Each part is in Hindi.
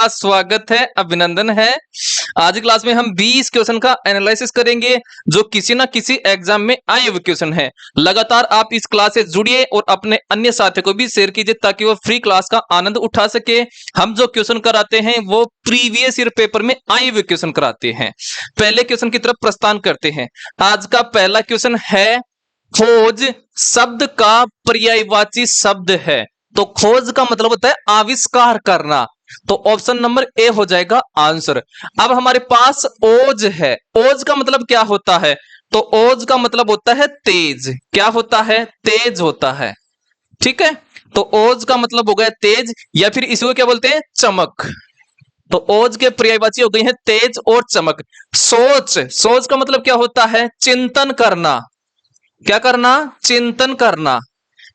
स्वागत है, अभिनंदन है। आज की क्लास में हम 20 क्वेश्चन का एनालिसिस करेंगे जो किसी ना किसी एग्जाम में आए हुए क्वेश्चन है। लगातार आप इस क्लास से जुड़िए और अपने अन्य साथियों को भी शेयर कीजिए ताकि वो फ्री क्लास का आनंद उठा सके। हम जो क्वेश्चन कराते हैं वो प्रीवियस ईयर पेपर में आए हुए क्वेश्चन कराते हैं। पहले क्वेश्चन की तरफ प्रस्थान करते हैं। आज का पहला क्वेश्चन है, खोज शब्द का पर्यायवाची शब्द है। तो खोज का मतलब होता है आविष्कार करना। तो ऑप्शन नंबर ए हो जाएगा आंसर। अब हमारे पास ओज है। ओज का मतलब क्या होता है? तो ओज का मतलब होता है तेज। क्या होता है? तेज होता है। ठीक है, तो ओज का मतलब हो गया तेज, या फिर इसको क्या बोलते हैं? चमक। तो ओज के पर्यायवाची हो गई है तेज और चमक। सोच, सोच का मतलब क्या होता है? चिंतन करना। क्या करना? चिंतन करना।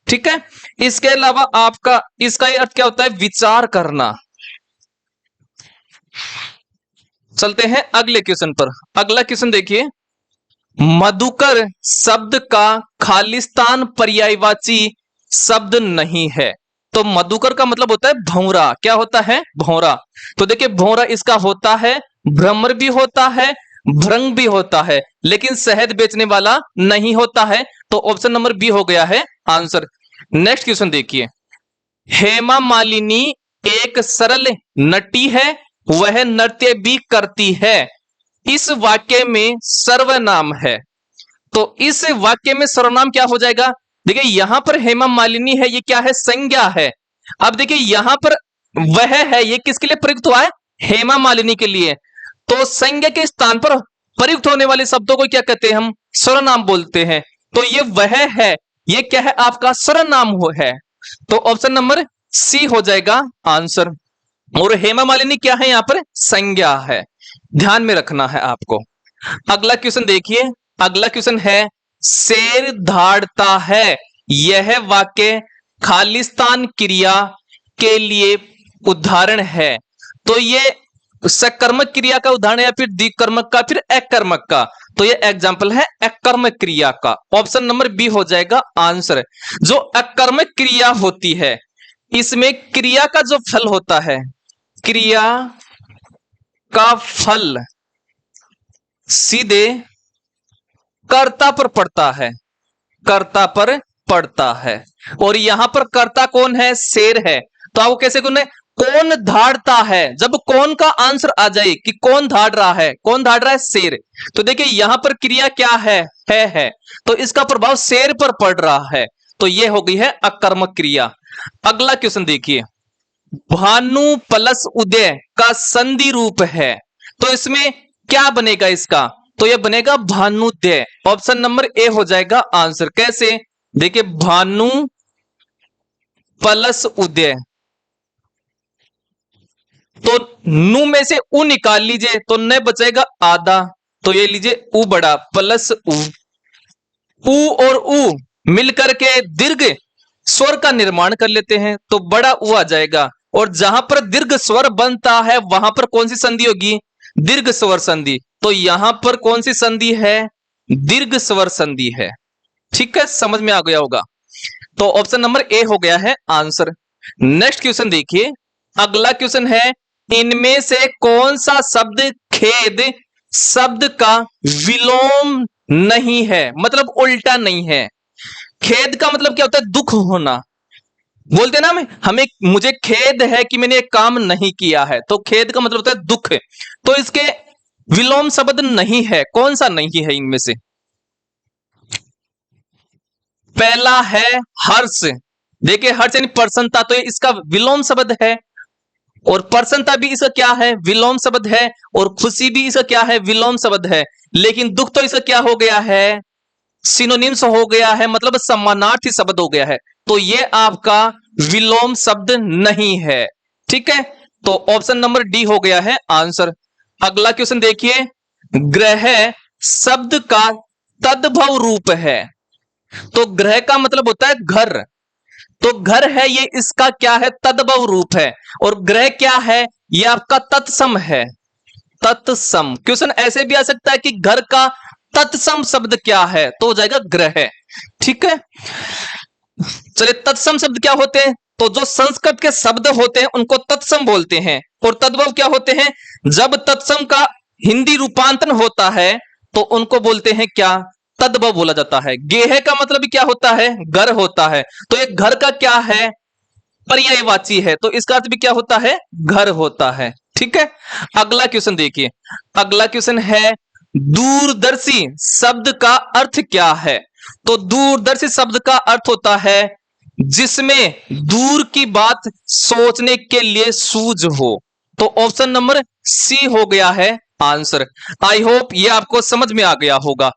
ठीक है, इसके अलावा आपका इसका अर्थ क्या होता है? विचार करना। चलते हैं अगले क्वेश्चन पर। अगला क्वेश्चन देखिए, मधुकर शब्द का खालिस्तान पर्यायवाची शब्द नहीं है। तो मधुकर का मतलब होता है भौरा। क्या होता है? भौरा। तो देखिए भौरा इसका होता है भ्रमर भी होता है, भ्रंग भी होता है, लेकिन शहद बेचने वाला नहीं होता है। तो ऑप्शन नंबर बी हो गया है आंसर। नेक्स्ट क्वेश्चन देखिए, हेमा मालिनी एक सरल नटी है, वह नृत्य भी करती है। इस वाक्य में सर्वनाम है। तो इस वाक्य में सर्वनाम क्या हो जाएगा? देखिए यहां पर हेमा मालिनी है, ये क्या है? संज्ञा है। अब देखिए यहां पर वह है, ये किसके लिए प्रयुक्त हुआ है? हेमा मालिनी के लिए। तो संज्ञा के स्थान पर प्रयुक्त होने वाले शब्दों को क्या कहते हैं? हम सर्वनाम बोलते हैं। तो ये वह है, ये क्या है? आपका सर्वनाम है। तो ऑप्शन नंबर सी हो जाएगा आंसर। और हेमा मालिनी क्या है? यहां पर संज्ञा है, ध्यान में रखना है आपको। अगला क्वेश्चन देखिए। अगला क्वेश्चन है, शेर धाड़ता है, यह वाक्य खालिस्तान क्रिया के लिए उदाहरण है। तो ये सकर्मक क्रिया का उदाहरण है या फिर द्विकर्मक का, फिर अकर्मक का? तो ये एग्जाम्पल है अकर्मक क्रिया का। ऑप्शन नंबर बी हो जाएगा आंसर। जो अकर्मक क्रिया होती है इसमें क्रिया का जो फल होता है, क्रिया का फल सीधे कर्ता पर पड़ता है, कर्ता पर पड़ता है। और यहां पर कर्ता कौन है? शेर है। तो आपको कैसे कौन धाड़ता है? जब कौन का आंसर आ जाए कि कौन धाड़ रहा है, कौन धाड़ रहा है? शेर। तो देखिए यहां पर क्रिया क्या है। तो इसका प्रभाव शेर पर पड़ रहा है। तो यह हो गई है अकर्मक क्रिया। अगला क्वेश्चन देखिए, भानु प्लस उदय का संधि रूप है। तो इसमें क्या बनेगा इसका? तो यह बनेगा भानुदय। ऑप्शन नंबर ए हो जाएगा आंसर। कैसे? देखिए भानु प्लस उदय, तो नु में से उ निकाल लीजिए तो न बचेगा आधा। तो ये लीजिए उ बड़ा प्लस उ, उ और उ मिलकर के दीर्घ स्वर का निर्माण कर लेते हैं तो बड़ा उ आ जाएगा। और जहां पर दीर्घ स्वर बनता है वहां पर कौन सी संधि होगी? दीर्घ स्वर संधि। तो यहां पर कौन सी संधि है? दीर्घ स्वर संधि है। ठीक है, समझ में आ गया होगा। तो ऑप्शन नंबर ए हो गया है आंसर। नेक्स्ट क्वेश्चन देखिए। अगला क्वेश्चन है, इनमें से कौन सा शब्द खेद शब्द का विलोम नहीं है, मतलब उल्टा नहीं है। खेद का मतलब क्या होता है? दुख होना। बोलते ना हमें मुझे खेद है कि मैंने एक काम नहीं किया है, तो खेद का मतलब होता है दुख। तो इसके विलोम शब्द नहीं है। कौन सा नहीं है इनमें से? पहला है हर्ष। देखिए हर्ष यानी प्रसन्नता, तो इसका विलोम शब्द है। और प्रसन्नता भी इसका क्या है? विलोम शब्द है। और खुशी भी इसका क्या है? विलोम शब्द है। लेकिन दुख तो इसका क्या हो गया है? सिनोनिम्स हो गया है, मतलब समानार्थी शब्द हो गया है। तो ये आपका विलोम शब्द नहीं है। ठीक है, तो ऑप्शन नंबर डी हो गया है आंसर। अगला क्वेश्चन देखिए, ग्रह शब्द का तद्भव रूप है। तो ग्रह का मतलब होता है घर। तो घर है, ये इसका क्या है? तद्भव रूप है। और ग्रह क्या है? ये आपका तत्सम है। तत्सम। क्वेश्चन ऐसे भी आ सकता है कि घर का तत्सम शब्द क्या है, तो हो जाएगा ग्रह। ठीक है, चलिए तत्सम शब्द क्या होते हैं? तो जो संस्कृत के शब्द होते हैं उनको तत्सम बोलते हैं, और तद्भव क्या होते हैं? जब तत्सम का हिंदी रूपांतरण होता है तो उनको बोलते हैं क्या? तद्भव बोला जाता है। गेह का मतलब भी क्या होता है? घर होता है। तो एक घर का क्या है? पर्यायवाची है, तो इसका अर्थ भी क्या होता है? घर होता है। ठीक है, अगला क्वेश्चन देखिए। अगला क्वेश्चन है दूरदर्शी शब्द का अर्थ क्या है? तो दूरदर्शी शब्द का अर्थ होता है जिसमें दूर की बात सोचने के लिए सूझ हो। तो ऑप्शन नंबर सी हो गया है आंसर। आई होप ये आपको समझ में आ गया होगा।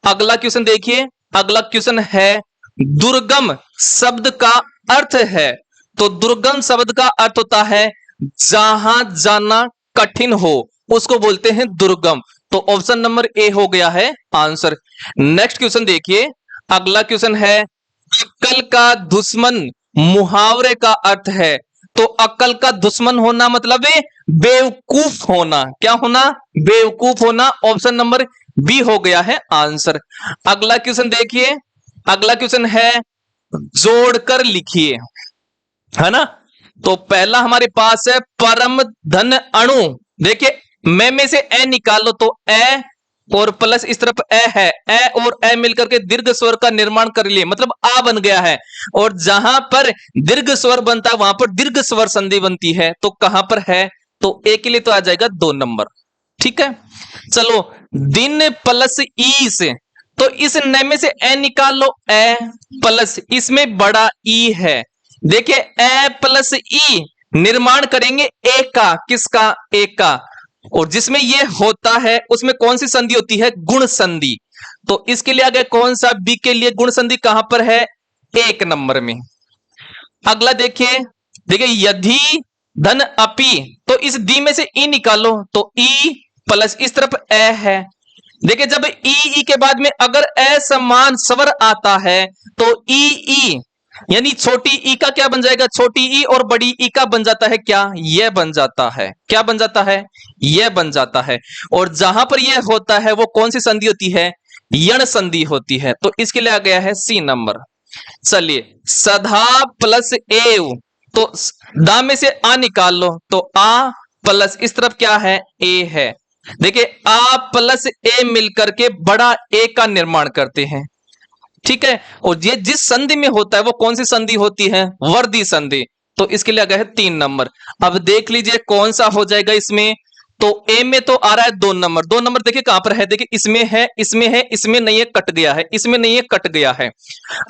अगला क्वेश्चन देखिए। अगला क्वेश्चन है दुर्गम शब्द का अर्थ है। तो दुर्गम शब्द का अर्थ होता है जहां जाना कठिन हो, उसको बोलते हैं दुर्गम। तो ऑप्शन नंबर ए हो गया है आंसर। नेक्स्ट क्वेश्चन देखिए। अगला क्वेश्चन है अक्ल का दुश्मन मुहावरे का अर्थ है। तो अक्ल का दुश्मन होना मतलब है बेवकूफ होना। क्या होना? बेवकूफ होना। ऑप्शन नंबर बी हो गया है आंसर। अगला क्वेश्चन देखिए। अगला क्वेश्चन है जोड़कर लिखिए, है ना। तो पहला हमारे पास है परम धन अणु। देखिए में से ए निकालो तो ए और प्लस इस तरफ ए है, ए और ए मिलकर के दीर्घ स्वर का निर्माण कर लिए, मतलब आ बन गया है। और जहां पर दीर्घ स्वर बनता है वहां पर दीर्घ स्वर संधि बनती है। तो कहां पर है? तो ए के लिए तो आ जाएगा 2 नंबर। ठीक है, चलो दिन प्लस ई से, तो इस न में से ए निकाल लो, ए प्लस इसमें बड़ा ई है। देखिए ए प्लस ई निर्माण करेंगे ए का, किसका? ए का। और जिसमें ये होता है उसमें कौन सी संधि होती है? गुण संधि। तो इसके लिए आ गया कौन सा? बी के लिए गुण संधि कहां पर है? 1 नंबर में। अगला देखिए। देखिए यदि धन अपी, तो इस दी में से ई निकालो तो ई प्लस इस तरफ ए है। देखिए जब ई के बाद में अगर असमान स्वर आता है तो ई यानी छोटी ई का क्या बन जाएगा? छोटी ई, और बड़ी ई का बन जाता है क्या? यह बन जाता है। क्या बन जाता है? यह बन जाता है। और जहां पर यह होता है वो कौन सी संधि होती है? यण संधि होती है। तो इसके लिए आ गया है सी नंबर। चलिए सधा प्लस एव, तो दा में से आ निकाल लो तो आ प्लस इस तरफ क्या है? ए है। देखिए आ प्लस ए मिलकर के बड़ा ए का निर्माण करते हैं। ठीक है, और ये जिस संधि में होता है वो कौन सी संधि होती है? वर्दी संधि। तो इसके लिए आ गया है 3 नंबर। अब देख लीजिए कौन सा हो जाएगा इसमें। तो ए में तो आ रहा है 2 नंबर। 2 नंबर देखिए कहां पर है? देखिए इसमें है, इसमें है, इसमें नहीं है, कट गया है, इसमें नहीं है, कट गया है।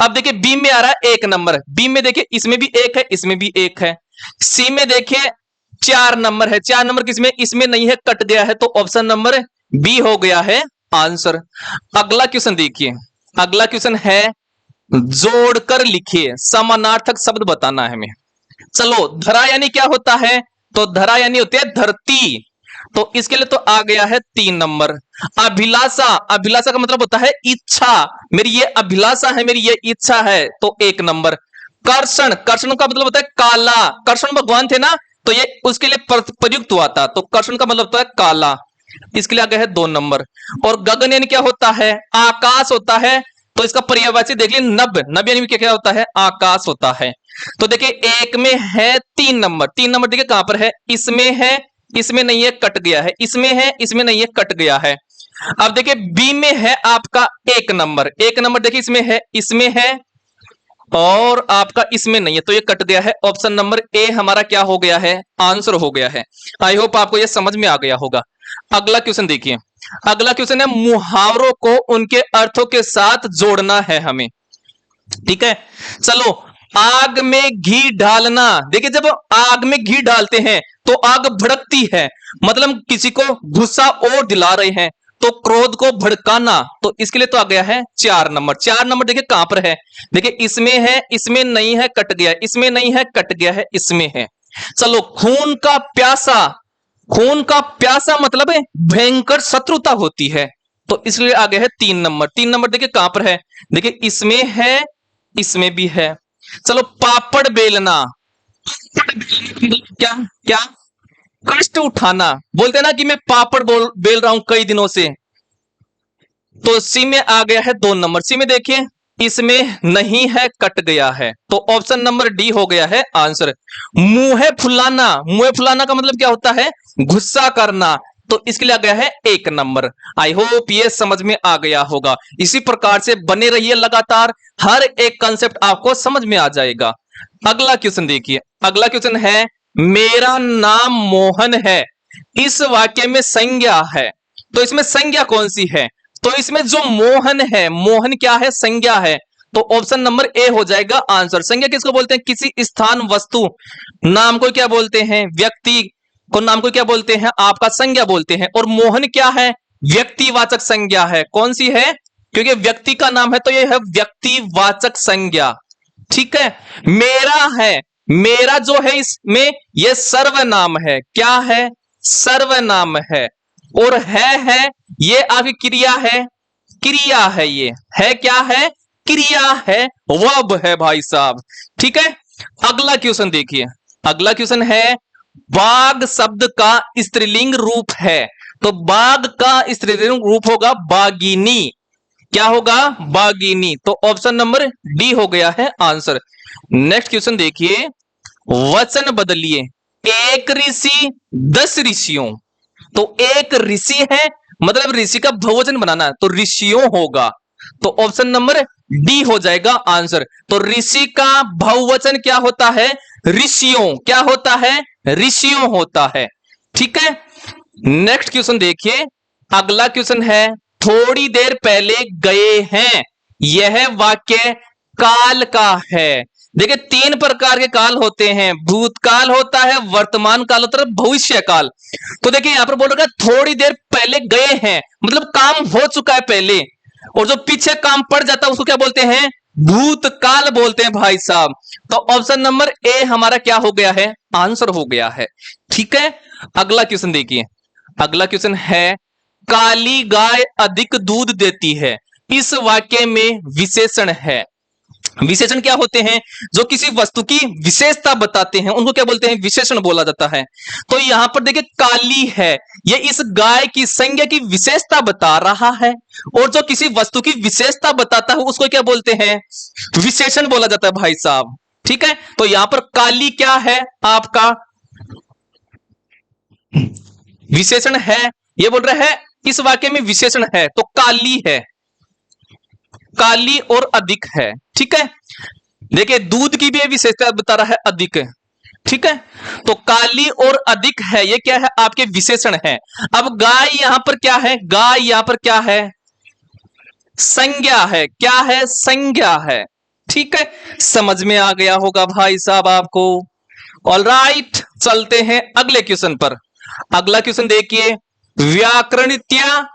अब देखिए बी में आ रहा है 1 नंबर। बी में देखिए इसमें भी 1 है, इसमें भी 1 है। सी में देखिए 4 नंबर है। 4 नंबर किसमें? इसमें नहीं है, कट गया है। तो ऑप्शन नंबर बी हो गया है आंसर। अगला क्वेश्चन देखिए। अगला क्वेश्चन है जोड़कर लिखिए, समानार्थक शब्द बताना है हमें। चलो धरा यानी क्या होता है? तो धरा यानी होती है धरती। तो इसके लिए तो आ गया है 3 नंबर। अभिलाषा, अभिलाषा का मतलब होता है इच्छा। मेरी ये अभिलाषा है, मेरी ये इच्छा है, तो 1 नंबर। कर्षण, कर्षण का मतलब होता है काला। कर्षण भगवान थे ना, तो ये उसके लिए प्रयुक्त हुआ था। तो कर्षण का मतलब होता है काला। इसके लिए आ गया है 2 नंबर। और गगन यानी क्या होता है? आकाश होता है। तो इसका पर्यायवाची देख लीजिए नभ। नभ यानी क्या होता है? आकाश होता है। तो देखिए एक में है 3 नंबर। 3 नंबर देखिए कहां पर है? इसमें है, इसमें नहीं है, कट गया है, इसमें है, इसमें नहीं है, कट गया है। अब देखिए बी में है आपका 1 नंबर। 1 नंबर देखिए इसमें है, इसमें है, और आपका इसमें नहीं है, तो ये कट गया है। ऑप्शन नंबर ए हमारा क्या हो गया है? आंसर हो गया है। आई होप आपको ये समझ में आ गया होगा। अगला क्वेश्चन देखिए। अगला क्वेश्चन है मुहावरों को उनके अर्थों के साथ जोड़ना है हमें। ठीक है, चलो आग में घी डालना। देखिए जब आग में घी डालते हैं तो आग भड़कती है, मतलब किसी को गुस्सा और दिला रहे हैं, तो क्रोध को भड़काना। तो इसके लिए तो आ गया है 4 नंबर। 4 नंबर देखिए कहां पर है? देखिए इसमें है, इसमें नहीं है, कट गया, इसमें नहीं है, कट गया है, इसमें है। चलो खून का प्यासा, खून का प्यासा मतलब है भयंकर शत्रुता होती है। तो इसलिए आ गया है 3 नंबर। 3 नंबर देखिए कहां पर है? देखिए इसमें है, इसमें भी है। चलो पापड़ बेलना, क्या क्या? कष्ट उठाना। बोलते ना कि मैं पापड़ बेल रहा हूं कई दिनों से। तो सी में आ गया है 2 नंबर। सी में देखिए इसमें नहीं है, कट गया है। तो ऑप्शन नंबर डी हो गया है आंसर। मुंह फुलाना, मुंह फुलाना का मतलब क्या होता है? गुस्सा करना। तो इसके लिए आ गया है 1 नंबर। आई होप ये समझ में आ गया होगा। इसी प्रकार से बने रहिए लगातार, हर एक कंसेप्ट आपको समझ में आ जाएगा। अगला क्वेश्चन देखिए, अगला क्वेश्चन है मेरा नाम मोहन है, इस वाक्य में संज्ञा है। तो इसमें संज्ञा कौन सी है? तो इसमें जो मोहन है, मोहन क्या है? संज्ञा है। तो ऑप्शन नंबर ए हो जाएगा आंसर। संज्ञा किसको बोलते हैं? किसी स्थान, वस्तु, नाम को क्या बोलते हैं? व्यक्ति को नाम को क्या बोलते हैं? आपका संज्ञा बोलते हैं। और मोहन क्या है? व्यक्तिवाचक संज्ञा है। कौन सी है? क्योंकि व्यक्ति का नाम है तो यह है व्यक्तिवाचक संज्ञा। ठीक है। मेरा है, मेरा जो है इसमें यह सर्वनाम है। क्या है? सर्वनाम है। और है ये आपकी क्रिया है, क्रिया है। ये है क्या है? क्रिया है, वर्ब है भाई साहब। ठीक है। अगला क्वेश्चन देखिए, अगला क्वेश्चन है बाघ शब्द का स्त्रीलिंग रूप है। तो बाघ का स्त्रीलिंग रूप होगा बाघिनी। क्या होगा? बाघिनी। तो ऑप्शन नंबर डी हो गया है आंसर। नेक्स्ट क्वेश्चन देखिए, वचन बदलिए, एक ऋषि 10 ऋषियों। तो एक ऋषि है मतलब ऋषि का बहुवचन बनाना है, तो ऋषियों होगा। तो ऑप्शन नंबर डी हो जाएगा आंसर। तो ऋषि का बहुवचन क्या होता है? ऋषियों। क्या होता है? ऋषियों होता है। ठीक है। नेक्स्ट क्वेश्चन देखिए, अगला क्वेश्चन है थोड़ी देर पहले गए हैं, यह वाक्य काल का है। देखिए 3 प्रकार के काल होते हैं, भूतकाल होता है, वर्तमान काल होता है, भविष्य काल। तो देखिए यहां पर बोल रहा है थोड़ी देर पहले गए हैं, मतलब काम हो चुका है पहले, और जो पीछे काम पड़ जाता है उसको क्या बोलते हैं? भूतकाल बोलते हैं भाई साहब। तो ऑप्शन नंबर ए हमारा क्या हो गया है? आंसर हो गया है। ठीक है। अगला क्वेश्चन देखिए, अगला क्वेश्चन है काली गाय अधिक दूध देती है, इस वाक्य में विशेषण है। विशेषण क्या होते हैं? जो किसी वस्तु की विशेषता बताते हैं उनको क्या बोलते हैं? विशेषण बोला जाता है। तो यहां पर देखिए काली है, ये इस गाय की संज्ञा की विशेषता बता रहा है, और जो किसी वस्तु की विशेषता बताता है उसको क्या बोलते हैं? विशेषण बोला जाता है भाई साहब। ठीक है। तो यहां पर काली क्या है? आपका विशेषण है। ये बोल रहा है इस वाक्य में विशेषण है, तो काली है, काली और अधिक है। ठीक है। देखिए दूध की भी विशेषता बता रहा है, अधिक है। ठीक है। तो काली और अधिक है, ये क्या है? आपके विशेषण है। अब गाय यहां पर क्या है? गाय यहां पर क्या है? संज्ञा है। क्या है? संज्ञा है। ठीक है। समझ में आ गया होगा भाई साहब आपको। ऑलराइट, चलते हैं अगले क्वेश्चन पर। अगला क्वेश्चन देखिए, व्याकरणित्या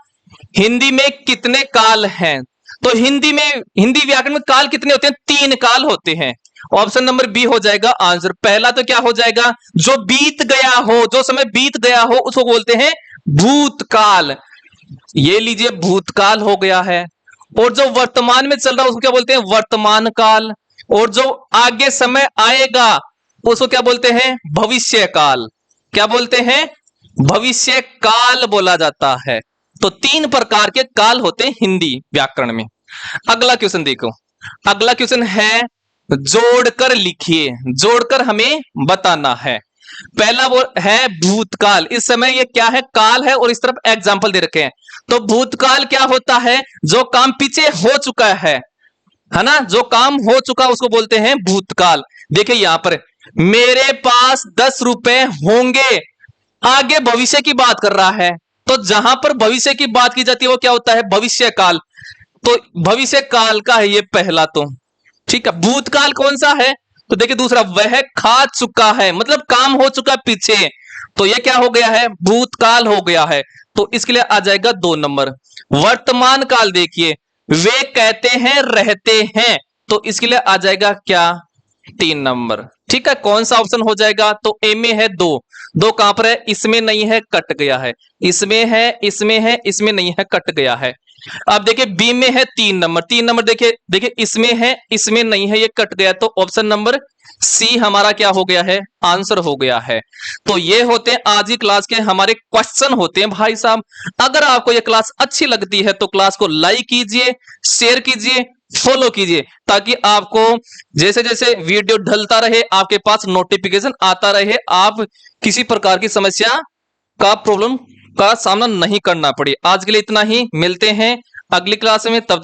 हिंदी में कितने काल हैं? तो हिंदी व्याकरण में काल कितने होते हैं? 3 काल होते हैं। ऑप्शन नंबर बी हो जाएगा आंसर। पहला तो क्या हो जाएगा? जो बीत गया हो, जो समय बीत गया हो उसको बोलते हैं भूतकाल। ये लीजिए भूतकाल हो गया है। और जो वर्तमान में चल रहा है उसको क्या बोलते हैं? वर्तमान काल। और जो आगे समय आएगा उसको क्या बोलते हैं? भविष्य काल। क्या बोलते हैं? भविष्य काल बोला जाता है। तो 3 प्रकार के काल होते हैं हिंदी व्याकरण में। अगला क्वेश्चन देखो, अगला क्वेश्चन है जोड़कर लिखिए, जोड़कर हमें बताना है। पहला वो है भूतकाल, इस समय ये क्या है? काल है, और इस तरफ एग्जाम्पल दे रखे हैं। तो भूतकाल क्या होता है? जो काम पीछे हो चुका है ना, जो काम हो चुका उसको बोलते हैं भूतकाल। देखिए यहां पर मेरे पास 10 रुपए होंगे, आगे भविष्य की बात कर रहा है। तो जहां पर भविष्य की बात की जाती है वो क्या होता है? भविष्य काल। तो भविष्य काल का है ये पहला। तो ठीक है। भूतकाल कौन सा है? तो देखिए दूसरा, वह खा चुका है, मतलब काम हो चुका पीछे, तो ये क्या हो गया है? भूतकाल हो गया है। तो इसके लिए आ जाएगा 2 नंबर। वर्तमान काल देखिए, वे कहते हैं रहते हैं, तो इसके लिए आ जाएगा क्या? 3 नंबर। ठीक है। कौन सा ऑप्शन हो जाएगा? तो ए में है 2। 2 कहां पर है? इसमें नहीं है, कट गया है। इसमें है, इसमें है, इसमें नहीं है, कट गया है। अब देखिए बी में है 3 नंबर। 3 नंबर देखिए, देखिए इसमें है, इसमें नहीं है, ये कट गया। तो ऑप्शन नंबर सी हमारा क्या हो गया है, आंसर हो गया है। तो ये होते हैं आज की क्लास के हमारे क्वेश्चन होते हैं भाई साहब। अगर आपको ये क्लास अच्छी लगती है तो क्लास को लाइक कीजिए, शेयर कीजिए, फॉलो कीजिए, ताकि आपको जैसे जैसे वीडियो ढलता रहे आपके पास नोटिफिकेशन आता रहे, आप किसी प्रकार की समस्या का प्रॉब्लम का सामना नहीं करना पड़े। आज के लिए इतना ही, मिलते हैं अगली क्लास में, तब